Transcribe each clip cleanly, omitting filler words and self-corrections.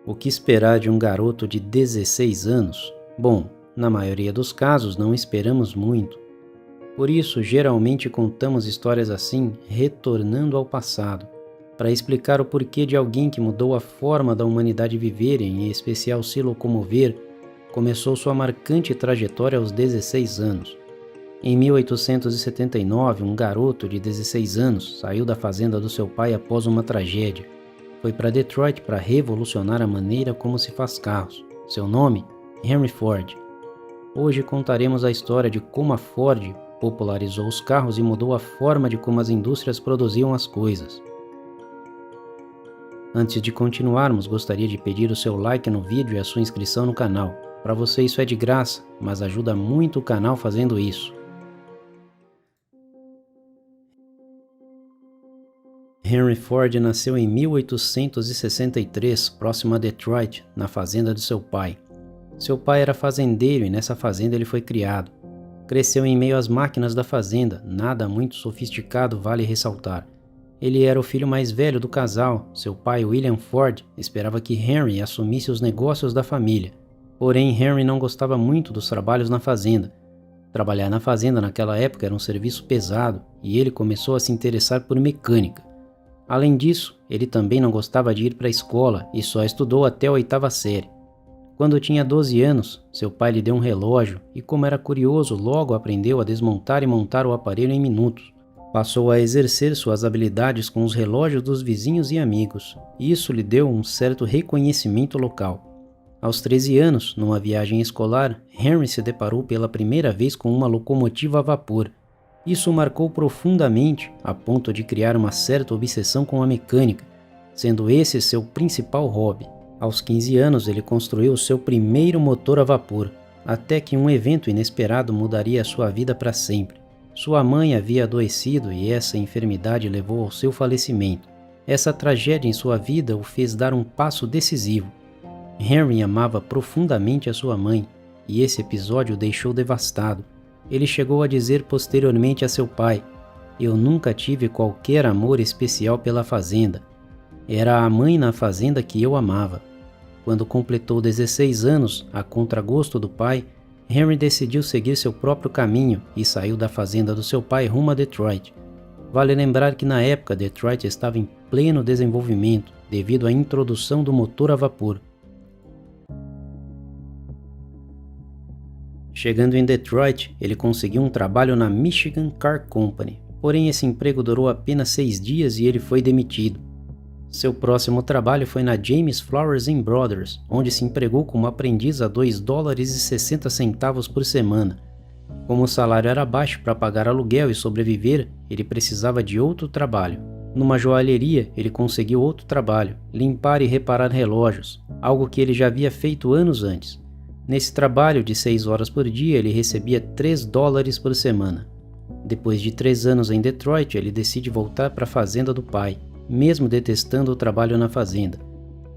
O que esperar de um garoto de 16 anos? Bom, na maioria dos casos não esperamos muito. Por isso, geralmente contamos histórias assim, retornando ao passado, para explicar o porquê de alguém que mudou a forma da humanidade viver e, em especial, se locomover, começou sua marcante trajetória aos 16 anos. Em 1879, um garoto de 16 anos saiu da fazenda do seu pai após uma tragédia. Foi para Detroit para revolucionar a maneira como se faz carros. Seu nome? Henry Ford. Hoje contaremos a história de como a Ford popularizou os carros e mudou a forma de como as indústrias produziam as coisas. Antes de continuarmos, gostaria de pedir o seu like no vídeo e a sua inscrição no canal. Para você isso é de graça, mas ajuda muito o canal fazendo isso. Henry Ford nasceu em 1863, próximo a Detroit, na fazenda de seu pai. Seu pai era fazendeiro e nessa fazenda ele foi criado. Cresceu em meio às máquinas da fazenda, nada muito sofisticado, vale ressaltar. Ele era o filho mais velho do casal. Seu pai, William Ford, esperava que Henry assumisse os negócios da família. Porém, Henry não gostava muito dos trabalhos na fazenda. Trabalhar na fazenda naquela época era um serviço pesado e ele começou a se interessar por mecânica. Além disso, ele também não gostava de ir para a escola e só estudou até a 8ª série. Quando tinha 12 anos, seu pai lhe deu um relógio e, como era curioso, logo aprendeu a desmontar e montar o aparelho em minutos. Passou a exercer suas habilidades com os relógios dos vizinhos e amigos, e isso lhe deu um certo reconhecimento local. Aos 13 anos, numa viagem escolar, Henry se deparou pela primeira vez com uma locomotiva a vapor. Isso o marcou profundamente, a ponto de criar uma certa obsessão com a mecânica, sendo esse seu principal hobby. Aos 15 anos, ele construiu seu primeiro motor a vapor, até que um evento inesperado mudaria a sua vida para sempre. Sua mãe havia adoecido e essa enfermidade levou ao seu falecimento. Essa tragédia em sua vida o fez dar um passo decisivo. Henry amava profundamente a sua mãe, e esse episódio o deixou devastado. Ele chegou a dizer posteriormente a seu pai: "Eu nunca tive qualquer amor especial pela fazenda. Era a mãe na fazenda que eu amava." Quando completou 16 anos, a contragosto do pai, Henry decidiu seguir seu próprio caminho e saiu da fazenda do seu pai rumo a Detroit. Vale lembrar que na época Detroit estava em pleno desenvolvimento devido à introdução do motor a vapor. Chegando em Detroit, ele conseguiu um trabalho na Michigan Car Company, porém esse emprego durou apenas 6 dias e ele foi demitido. Seu próximo trabalho foi na James Flowers & Brothers, onde se empregou como aprendiz a $2,60 por semana. Como o salário era baixo para pagar aluguel e sobreviver, ele precisava de outro trabalho. Numa joalheria, ele conseguiu outro trabalho, limpar e reparar relógios, algo que ele já havia feito anos antes. Nesse trabalho de 6 horas por dia, ele recebia $3 por semana. Depois de 3 anos em Detroit, ele decide voltar para a fazenda do pai, mesmo detestando o trabalho na fazenda.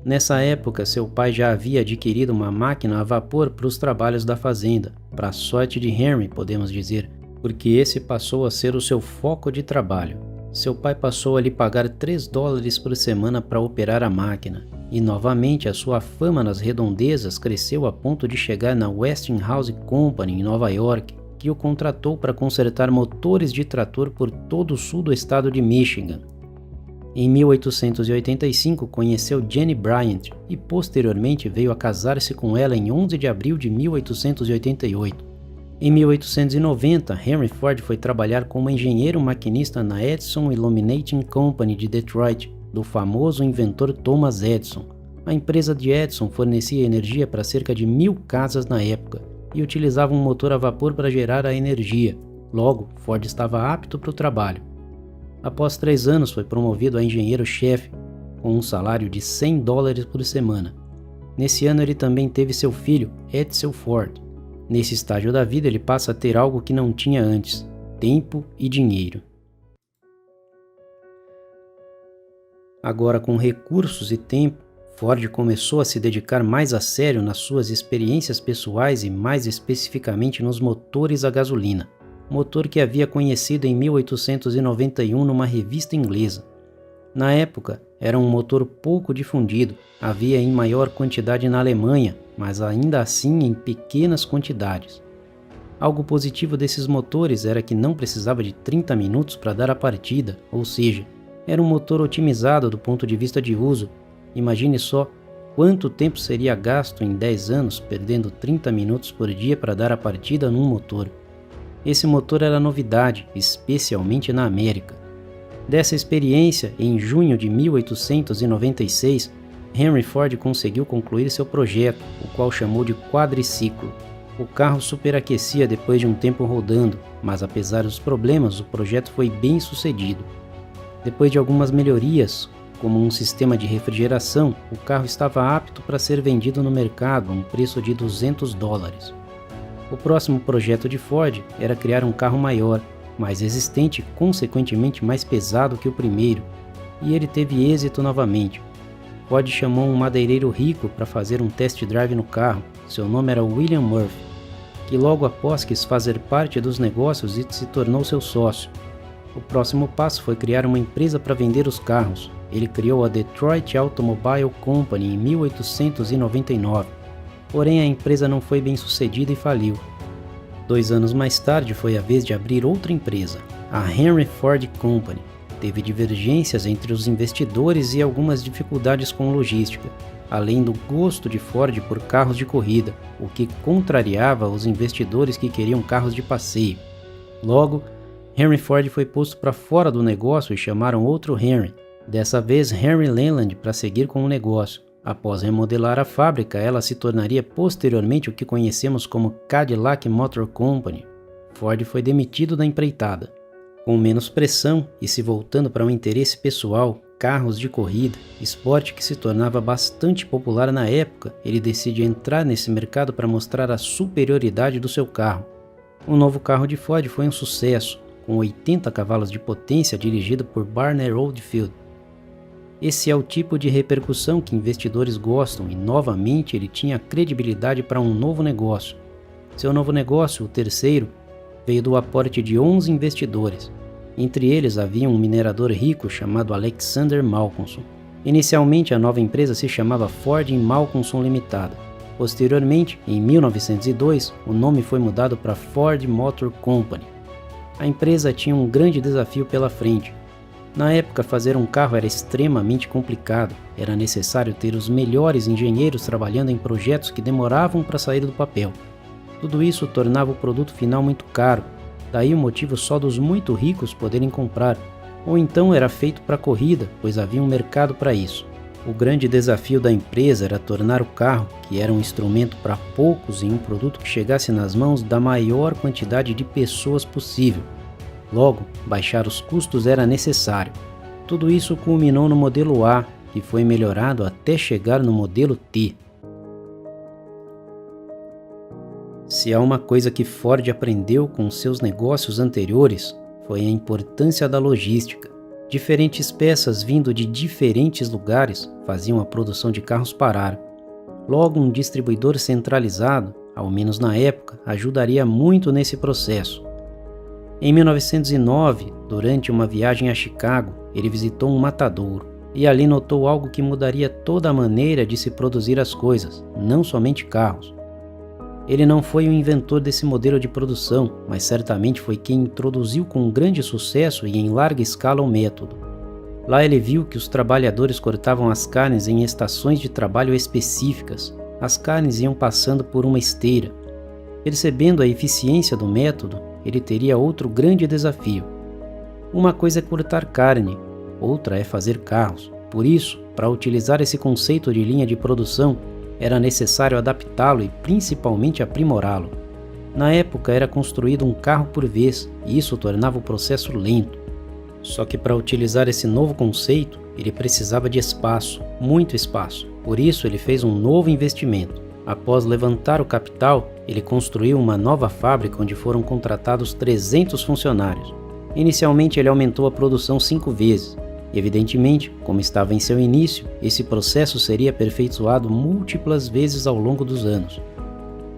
Nessa época, seu pai já havia adquirido uma máquina a vapor para os trabalhos da fazenda, para a sorte de Henry, podemos dizer, porque esse passou a ser o seu foco de trabalho. Seu pai passou a lhe pagar $3 por semana para operar a máquina, e novamente a sua fama nas redondezas cresceu a ponto de chegar na Westinghouse Company em Nova York, que o contratou para consertar motores de trator por todo o sul do estado de Michigan. Em 1885 conheceu Jenny Bryant e posteriormente veio a casar-se com ela em 11 de abril de 1888. Em 1890, Henry Ford foi trabalhar como engenheiro maquinista na Edison Illuminating Company de Detroit, do famoso inventor Thomas Edison. A empresa de Edison fornecia energia para cerca de 1000 casas na época e utilizava um motor a vapor para gerar a energia. Logo, Ford estava apto para o trabalho. Após 3 anos, foi promovido a engenheiro-chefe, com um salário de $100 por semana. Nesse ano, ele também teve seu filho, Edsel Ford. Nesse estágio da vida, ele passa a ter algo que não tinha antes: tempo e dinheiro. Agora, com recursos e tempo, Ford começou a se dedicar mais a sério nas suas experiências pessoais e mais especificamente nos motores a gasolina, motor que havia conhecido em 1891 numa revista inglesa. Na época, Era um motor pouco difundido, havia em maior quantidade na Alemanha, mas ainda assim em pequenas quantidades. Algo positivo desses motores era que não precisava de 30 minutos para dar a partida, ou seja, era um motor otimizado do ponto de vista de uso. Imagine só quanto tempo seria gasto em 10 anos perdendo 30 minutos por dia para dar a partida num motor. Esse motor era novidade, especialmente na América. Dessa experiência, em junho de 1896, Henry Ford conseguiu concluir seu projeto, o qual chamou de quadriciclo. O carro superaquecia depois de um tempo rodando, mas apesar dos problemas, o projeto foi bem sucedido. Depois de algumas melhorias, como um sistema de refrigeração, o carro estava apto para ser vendido no mercado a um preço de $200. O próximo projeto de Ford era criar um carro maior, mais resistente e consequentemente mais pesado que o primeiro, e ele teve êxito novamente. Ford chamou um madeireiro rico para fazer um test drive no carro. Seu nome era William Murphy, que logo após quis fazer parte dos negócios e se tornou seu sócio. O próximo passo foi criar uma empresa para vender os carros. Ele criou a Detroit Automobile Company em 1899, porém a empresa não foi bem sucedida e faliu. 2 anos mais tarde foi a vez de abrir outra empresa, a Henry Ford Company. Teve divergências entre os investidores e algumas dificuldades com logística, além do gosto de Ford por carros de corrida, o que contrariava os investidores que queriam carros de passeio. Logo, Henry Ford foi posto para fora do negócio e chamaram outro Henry, dessa vez Henry Leyland, para seguir com o negócio. Após remodelar a fábrica, ela se tornaria posteriormente o que conhecemos como Cadillac Motor Company. Ford foi demitido da empreitada. Com menos pressão e se voltando para um interesse pessoal, carros de corrida, esporte que se tornava bastante popular na época, ele decide entrar nesse mercado para mostrar a superioridade do seu carro. O novo carro de Ford foi um sucesso, com 80 cavalos de potência, dirigido por Barney Oldfield. Esse é o tipo de repercussão que investidores gostam e, novamente, ele tinha credibilidade para um novo negócio. Seu novo negócio, o terceiro, veio do aporte de 11 investidores. Entre eles havia um minerador rico chamado Alexander Malcolmson. Inicialmente, a nova empresa se chamava Ford Malcolmson Limitada. Posteriormente, em 1902, o nome foi mudado para Ford Motor Company. A empresa tinha um grande desafio pela frente. Na época, fazer um carro era extremamente complicado. Era necessário ter os melhores engenheiros trabalhando em projetos que demoravam para sair do papel. Tudo isso tornava o produto final muito caro, daí o motivo só dos muito ricos poderem comprar, ou então era feito para corrida, pois havia um mercado para isso. O grande desafio da empresa era tornar o carro, que era um instrumento para poucos, em um produto que chegasse nas mãos da maior quantidade de pessoas possível. Logo, baixar os custos era necessário. Tudo isso culminou no modelo A, que foi melhorado até chegar no modelo T. Se há uma coisa que Ford aprendeu com seus negócios anteriores, foi a importância da logística. Diferentes peças vindo de diferentes lugares faziam a produção de carros parar. Logo, um distribuidor centralizado, ao menos na época, ajudaria muito nesse processo. Em 1909, durante uma viagem a Chicago, ele visitou um matadouro e ali notou algo que mudaria toda a maneira de se produzir as coisas, não somente carros. Ele não foi o inventor desse modelo de produção, mas certamente foi quem introduziu com grande sucesso e em larga escala o método. Lá ele viu que os trabalhadores cortavam as carnes em estações de trabalho específicas. As carnes iam passando por uma esteira. Percebendo a eficiência do método, ele teria outro grande desafio. Uma coisa é cortar carne, outra é fazer carros. Por isso, para utilizar esse conceito de linha de produção, era necessário adaptá-lo e principalmente aprimorá-lo. Na época era construído um carro por vez e isso tornava o processo lento. Só que para utilizar esse novo conceito, ele precisava de espaço, muito espaço. Por isso ele fez um novo investimento. Após levantar o capital, ele construiu uma nova fábrica onde foram contratados 300 funcionários. Inicialmente ele aumentou a produção 5 vezes. Evidentemente, como estava em seu início, esse processo seria aperfeiçoado múltiplas vezes ao longo dos anos.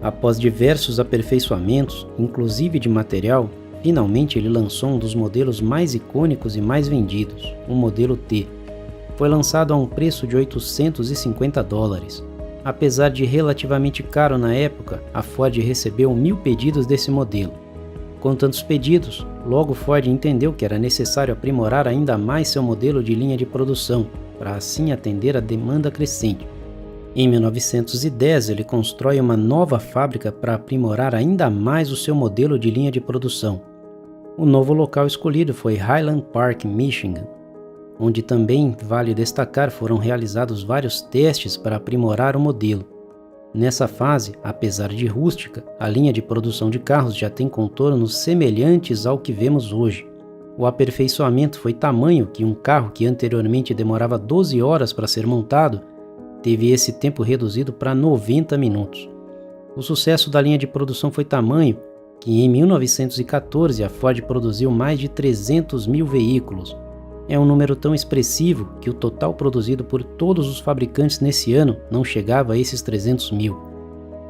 Após diversos aperfeiçoamentos, inclusive de material, finalmente ele lançou um dos modelos mais icônicos e mais vendidos, o modelo T. Foi lançado a um preço de $850. Apesar de relativamente caro na época, a Ford recebeu 1.000 pedidos desse modelo. Com tantos pedidos, logo Ford entendeu que era necessário aprimorar ainda mais seu modelo de linha de produção, para assim atender a demanda crescente. Em 1910, ele constrói uma nova fábrica para aprimorar ainda mais o seu modelo de linha de produção. O novo local escolhido foi Highland Park, Michigan, onde também, vale destacar, foram realizados vários testes para aprimorar o modelo. Nessa fase, apesar de rústica, a linha de produção de carros já tem contornos semelhantes ao que vemos hoje. O aperfeiçoamento foi tamanho que um carro que anteriormente demorava 12 horas para ser montado, teve esse tempo reduzido para 90 minutos. O sucesso da linha de produção foi tamanho que em 1914 a Ford produziu mais de 300.000 veículos. É um número tão expressivo que o total produzido por todos os fabricantes nesse ano não chegava a esses 300.000.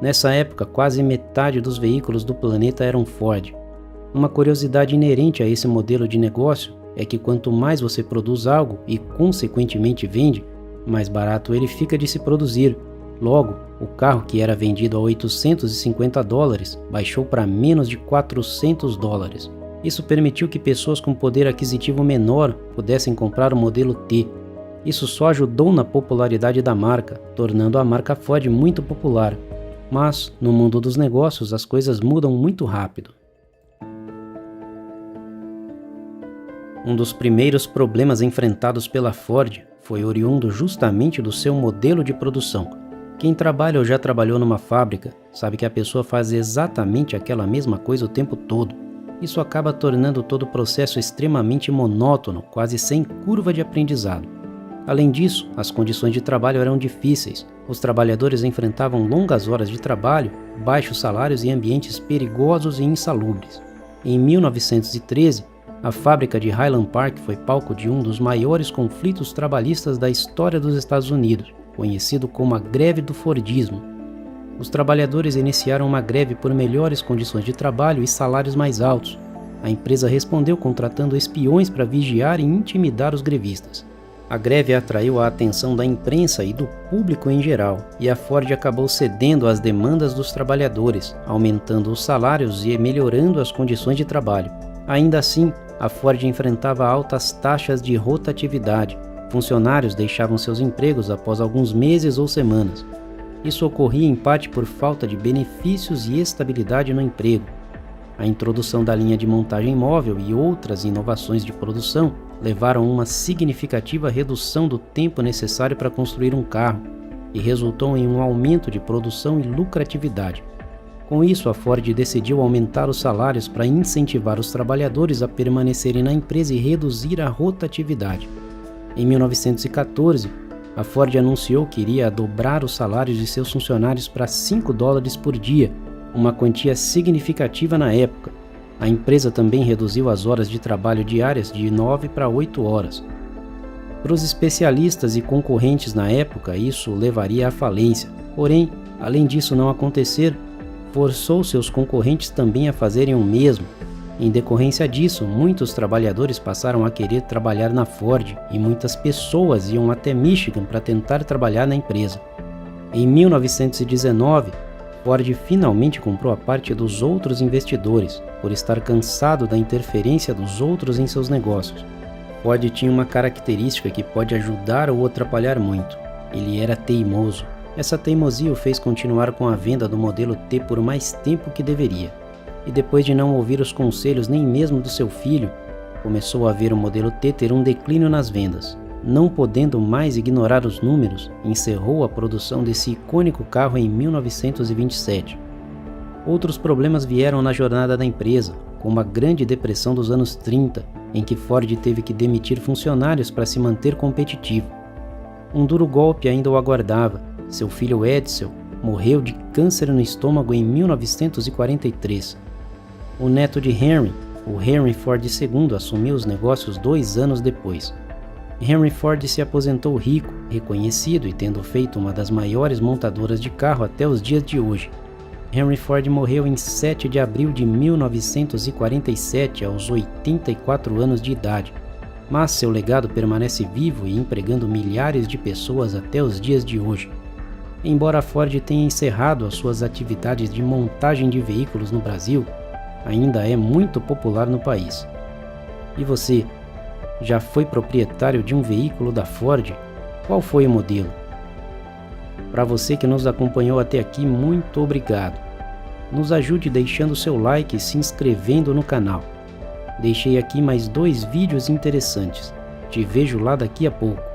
Nessa época, quase metade dos veículos do planeta eram Ford. Uma curiosidade inerente a esse modelo de negócio é que quanto mais você produz algo e consequentemente vende, mais barato ele fica de se produzir. Logo, o carro que era vendido a $850 baixou para menos de $400. Isso permitiu que pessoas com poder aquisitivo menor pudessem comprar o modelo T. Isso só ajudou na popularidade da marca, tornando a marca Ford muito popular. Mas, no mundo dos negócios, as coisas mudam muito rápido. Um dos primeiros problemas enfrentados pela Ford foi oriundo justamente do seu modelo de produção. Quem trabalha ou já trabalhou numa fábrica sabe que a pessoa faz exatamente aquela mesma coisa o tempo todo. Isso acaba tornando todo o processo extremamente monótono, quase sem curva de aprendizado. Além disso, as condições de trabalho eram difíceis. Os trabalhadores enfrentavam longas horas de trabalho, baixos salários e ambientes perigosos e insalubres. Em 1913, a fábrica de Highland Park foi palco de um dos maiores conflitos trabalhistas da história dos Estados Unidos, conhecido como a Greve do Fordismo. Os trabalhadores iniciaram uma greve por melhores condições de trabalho e salários mais altos. A empresa respondeu contratando espiões para vigiar e intimidar os grevistas. A greve atraiu a atenção da imprensa e do público em geral, e a Ford acabou cedendo às demandas dos trabalhadores, aumentando os salários e melhorando as condições de trabalho. Ainda assim, a Ford enfrentava altas taxas de rotatividade. Funcionários deixavam seus empregos após alguns meses ou semanas. Isso ocorria em parte por falta de benefícios e estabilidade no emprego. A introdução da linha de montagem móvel e outras inovações de produção levaram a uma significativa redução do tempo necessário para construir um carro e resultou em um aumento de produção e lucratividade. Com isso, a Ford decidiu aumentar os salários para incentivar os trabalhadores a permanecerem na empresa e reduzir a rotatividade. Em 1914, a Ford anunciou que iria dobrar os salários de seus funcionários para $5 por dia, uma quantia significativa na época. A empresa também reduziu as horas de trabalho diárias de 9 para 8 horas. Para os especialistas e concorrentes na época, isso levaria à falência. Porém, além disso não acontecer, forçou seus concorrentes também a fazerem o mesmo. Em decorrência disso, muitos trabalhadores passaram a querer trabalhar na Ford e muitas pessoas iam até Michigan para tentar trabalhar na empresa. Em 1919, Ford finalmente comprou a parte dos outros investidores, por estar cansado da interferência dos outros em seus negócios. Ford tinha uma característica que pode ajudar ou atrapalhar muito. Ele era teimoso. Essa teimosia o fez continuar com a venda do modelo T por mais tempo que deveria. E depois de não ouvir os conselhos nem mesmo do seu filho, começou a ver o modelo T ter um declínio nas vendas. Não podendo mais ignorar os números, encerrou a produção desse icônico carro em 1927. Outros problemas vieram na jornada da empresa, como a Grande Depressão dos anos 30, em que Ford teve que demitir funcionários para se manter competitivo. Um duro golpe ainda o aguardava. Seu filho Edsel morreu de câncer no estômago em 1943. O neto de Henry, o Henry Ford II, assumiu os negócios 2 anos depois. Henry Ford se aposentou rico, reconhecido e tendo feito uma das maiores montadoras de carro até os dias de hoje. Henry Ford morreu em 7 de abril de 1947, aos 84 anos de idade. mas seu legado permanece vivo e empregando milhares de pessoas até os dias de hoje. Embora a Ford tenha encerrado as suas atividades de montagem de veículos no Brasil, ainda é muito popular no país. E você, já foi proprietário de um veículo da Ford? Qual foi o modelo? Para você que nos acompanhou até aqui, muito obrigado. Nos ajude deixando seu like e se inscrevendo no canal. Deixei aqui mais 2 vídeos interessantes. Te vejo lá daqui a pouco.